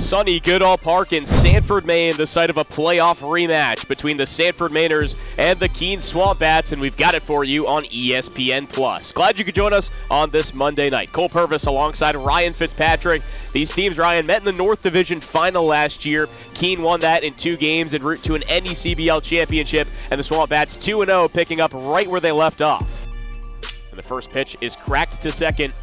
Sunny Goodall Park in Sanford, Maine, the site of a playoff rematch between the Sanford Mainers and the Keene SwampBats, and we've got it for you on ESPN+. Glad you could join us on this Monday night. Cole Purvis alongside Ryan Fitzpatrick. These teams, Ryan, met in the North Division final last year. Keene won that in 2 games en route to an NECBL championship, and the SwampBats 2-0, picking up right where they left off. And the first pitch is cracked to second.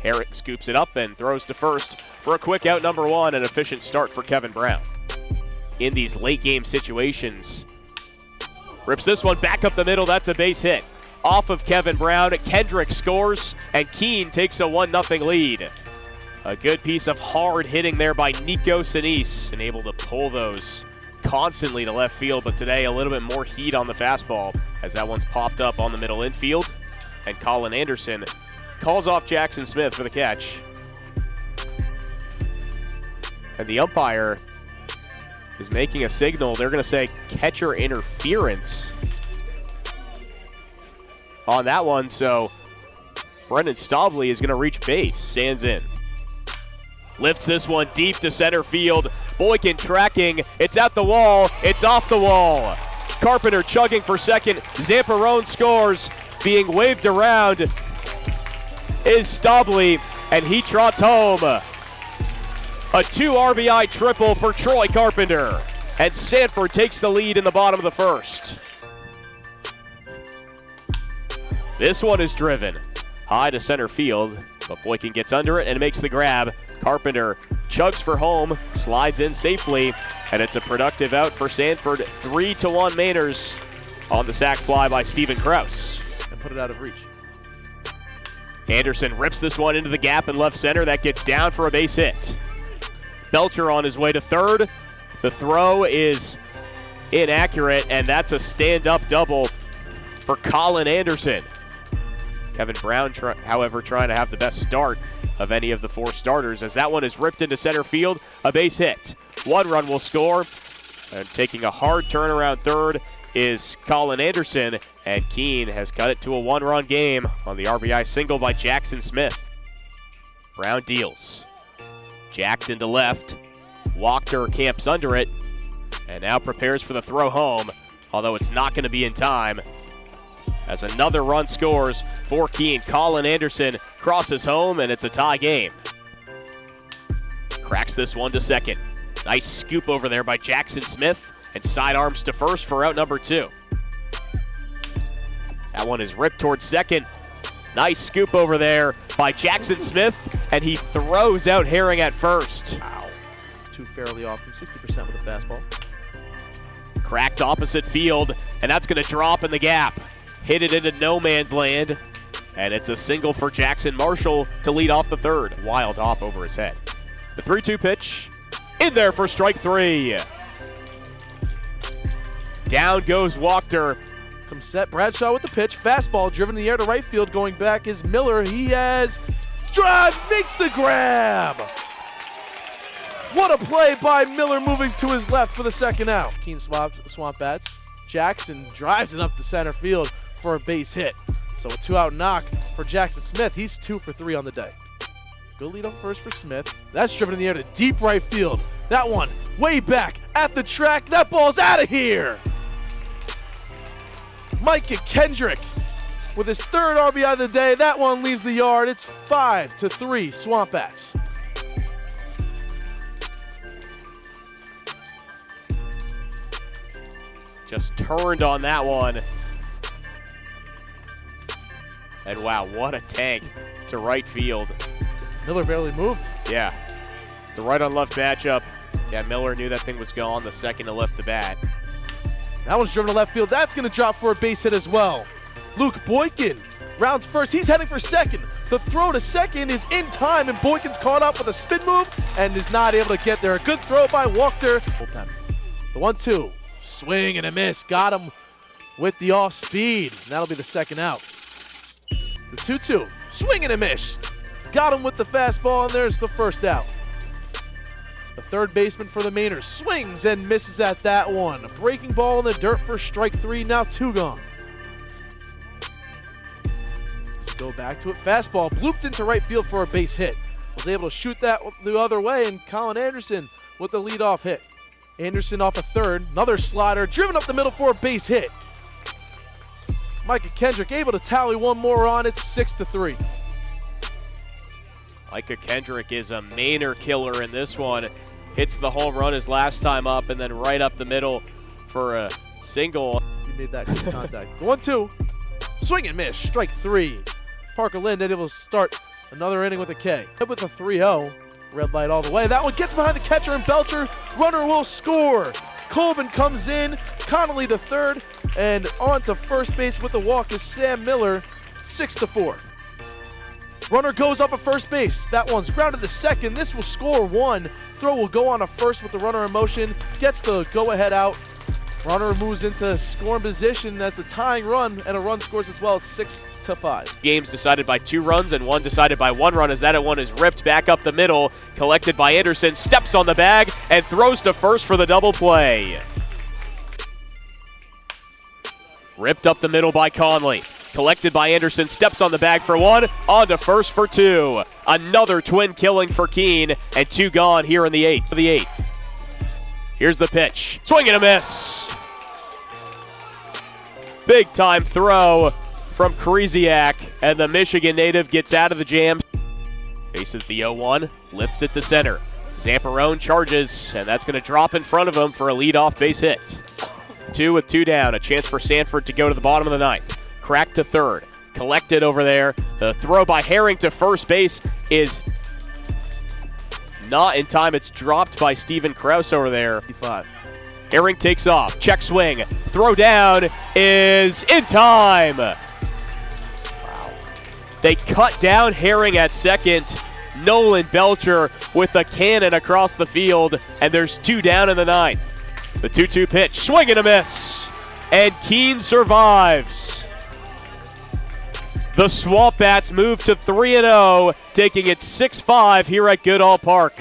Herrick scoops it up and throws to first for a quick out number 1, an efficient start for Kevin Brown. In these late game situations, rips this one back up the middle, that's a base hit. Off of Kevin Brown, Kendrick scores, and Keene takes a 1-0 lead. A good piece of hard hitting there by Nico Sinise, and able to pull those constantly to left field, but today a little bit more heat on the fastball as that one's popped up on the middle infield, and Colin Anderson calls off Jackson Smith for the catch. And the umpire is making a signal. They're going to say catcher interference on that one. So Brendan Staubly is going to reach base. Stands in. Lifts this one deep to center field. Boykin tracking. It's at the wall. It's off the wall. Carpenter chugging for second. Zamperone scores. Being waved around is Staubly, and he trots home. A 2 RBI triple for Troy Carpenter, and Sanford takes the lead in the bottom of the first. This one is driven high to center field, but Boykin gets under it and makes the grab. Carpenter chugs for home, slides in safely, and it's a productive out for Sanford. 3-1 Mainers on the sac fly by Steven Krause. And put it out of reach. Anderson rips this one into the gap in left center. That gets down for a base hit. Belcher on his way to third. The throw is inaccurate, and that's a stand-up double for Colin Anderson. Kevin Brown, however, trying to have the best start of any of the 4 starters, as that one is ripped into center field. A base hit. 1 run will score, and taking a hard turnaround third is Colin Anderson, and Keene has cut it to a 1-run game on the RBI single by Jackson Smith. Brown deals. Jacked into left. Wachter camps under it, and now prepares for the throw home, although it's not going to be in time, as another run scores for Keene. Colin Anderson crosses home, and it's a tie game. Cracks this one to second. Nice scoop over there by Jackson Smith, and sidearms to first for out number 2. That one is ripped towards second. Nice scoop over there by Jackson Smith, and he throws out Herring at first. Wow. 2 fairly often, 60% with a fastball. Cracked opposite field, and that's going to drop in the gap. Hit it into no man's land, and it's a single for Jackson Marshall to lead off the third. Wild hop over his head. The 3-2 pitch in there for strike 3. Down goes Wachter. Comes set, Bradshaw with the pitch. Fastball driven in the air to right field. Going back is Miller. He has drive, makes the grab. What a play by Miller, moving to his left for the second out. Keene SwampBats. Jackson drives it up the center field for a base hit. So a 2-out knock for Jackson Smith. He's 2 for 3 on the day. Good lead up first for Smith. That's driven in the air to deep right field. That one way back at the track. That ball's out of here. Micah Kendrick with his 3rd RBI of the day. That one leaves the yard. It's 5-3 SwampBats. Just turned on that one. And wow, what a tank to right field. Miller barely moved. Yeah. The right on left matchup. Yeah, Miller knew that thing was gone the second he left the bat. That one's driven to left field. That's going to drop for a base hit as well. Luke Boykin rounds first. He's heading for second. The throw to second is in time, and Boykin's caught up with a spin move and is not able to get there. A good throw by Wachter. The 1-2. Swing and a miss. Got him with the off speed. And that'll be the second out. The 2-2. Swing and a miss. Got him with the fastball, and there's the first out. The third baseman for the Mainers swings and misses at that one. A breaking ball in the dirt for strike 3, now 2 gone. Let's go back to it. Fastball blooped into right field for a base hit. was able to shoot that the other way, and Colin Anderson with the leadoff hit. Anderson off a third, another slider, driven up the middle for a base hit. Micah Kendrick able to tally one more on it, 6-3. Micah Kendrick is a Mainer killer in this one. Hits the home run his last time up, and then right up the middle for a single. He made that good contact. 1-2. Swing and miss, strike 3. Parker Lind able to start another inning with a K. With a 3-0. Red light all the way. That one gets behind the catcher and Belcher. Runner will score. Colvin comes in. Connolly to third. And on to first base with the walk is Sam Miller. 6-4. Runner goes off of first base. That one's grounded to second. This will score 1. Throw will go on to first with the runner in motion. Gets the go-ahead out. Runner moves into scoring position as the tying run, and a run scores as well. It's 6-5. Games decided by 2 runs and one decided by 1 run, as that one is ripped back up the middle, collected by Anderson, steps on the bag, and throws to first for the double play. Ripped up the middle by Conley. Collected by Anderson, steps on the bag for 1, on to first for 2. Another twin killing for Keene, and 2 gone here in the 8th. Here's the pitch. Swing and a miss. Big time throw from Krzysiak, and the Michigan native gets out of the jam. Faces the 0-1, lifts it to center. Zamperone charges, and that's going to drop in front of him for a leadoff base hit. 2 with 2 down, a chance for Sanford to go to the bottom of the 9th. Crack to third, collected over there. The throw by Herring to first base is not in time. It's dropped by Steven Krause over there. 5. Herring takes off, check swing, throw down is in time. Wow. They cut down Herring at second. Nolan Belcher with a cannon across the field, and there's 2 down in the 9th. The 2-2 pitch, swing and a miss, and Keene survives. The SwampBats move to 3-0, taking it 6-5 here at Goodall Park.